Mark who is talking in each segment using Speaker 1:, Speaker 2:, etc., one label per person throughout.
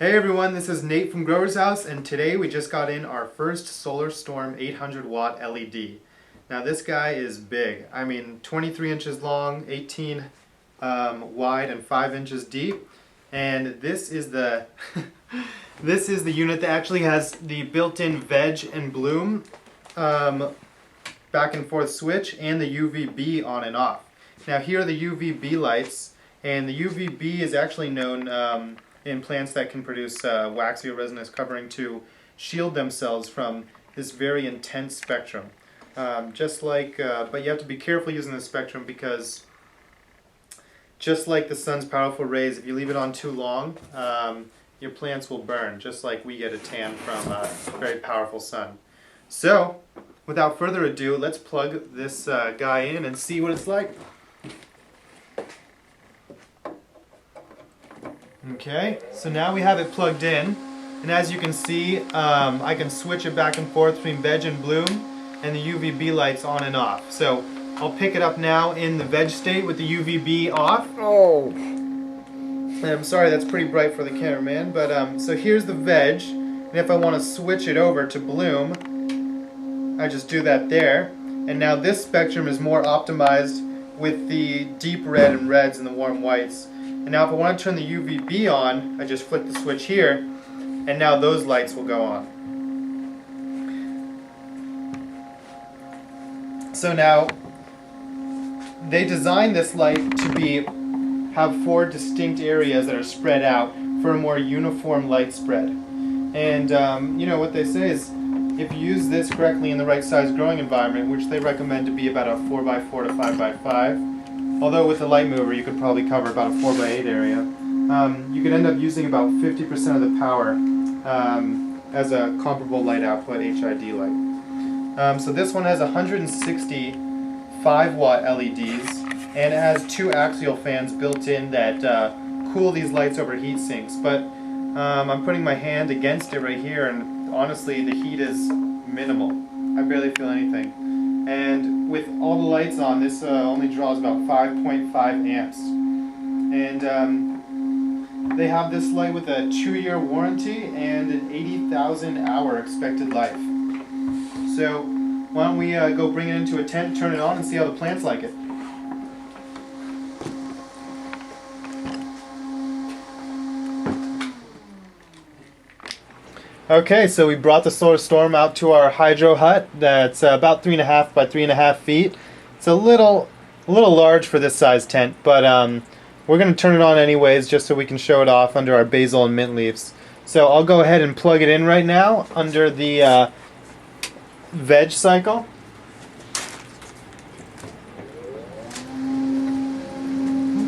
Speaker 1: Hey everyone, this is Nate from Growers House, and today we just got in our first Solar Storm 800 watt LED. Now this guy is big. I mean 23 inches long, 18 wide, and 5 inches deep. And this is the this is the unit that actually has the built-in veg and bloom back and forth switch and the UVB on and off. Now here are the UVB lights, and the UVB is actually known in plants that can produce waxy or resinous covering to shield themselves from this very intense spectrum. But you have to be careful using this spectrum because just like the sun's powerful rays, if you leave it on too long, your plants will burn, just like we get a tan from a very powerful sun. So, without further ado, let's plug this guy in and see what it's like. Okay, so now we have it plugged in, and as you can see, I can switch it back and forth between veg and bloom, and the UVB lights on and off. So I'll pick it up now in the veg state with the UVB off.
Speaker 2: Oh!
Speaker 1: And I'm sorry, that's pretty bright for the cameraman, but so here's the veg, and if I want to switch it over to bloom, I just do that there, and now this spectrum is more optimized with the deep red and reds and the warm whites. And now if I want to turn the UVB on, I just flick the switch here, and now those lights will go on. So now, they designed this light to have 4 distinct areas that are spread out for a more uniform light spread. And you know what they say is, if you use this correctly in the right size growing environment, which they recommend to be about a 4x4 to 5x5, although with the light mover you could probably cover about a 4x8 area, you could end up using about 50% of the power as a comparable light output HID light. So this one has 160 5-watt LEDs, and it has 2 axial fans built in that cool these lights over heat sinks. But I'm putting my hand against it right here, and honestly the heat is minimal. I barely feel anything. And with all the lights on, this only draws about 5.5 amps. And they have this light with a 2-year warranty and an 80,000 hour expected life. So why don't we go bring it into a tent, turn it on, and see how the plants like it. Okay, so we brought the Solar Storm out to our hydro hut that's about 3.5 by 3.5 feet. It's a little large for this size tent, but we're going to turn it on anyways just so we can show it off under our basil and mint leaves. So I'll go ahead and plug it in right now under the veg cycle.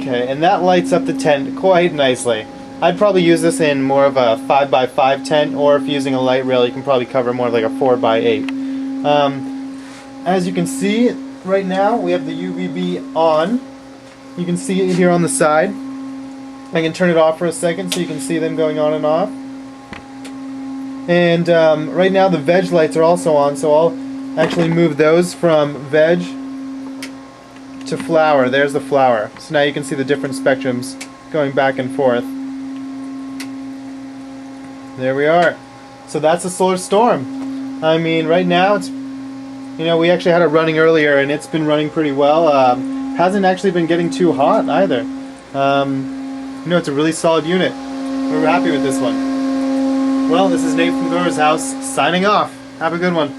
Speaker 1: Okay, and that lights up the tent quite nicely. I'd probably use this in more of a 5x5 tent, or if using a light rail you can probably cover more like a 4x8. As you can see right now, we have the UVB on. You can see it here on the side. I can turn it off for a second so you can see them going on and off. And right now the veg lights are also on, so I'll actually move those from veg to flower. There's the flower. So now you can see the different spectrums going back and forth. There we are. So that's the Solar Storm. I mean, right now it's, you know, we actually had it running earlier and it's been running pretty well. Hasn't actually been getting too hot either. You know, it's a really solid unit. We're happy with this one. Well, this is Nate from Growers House signing off. Have a good one.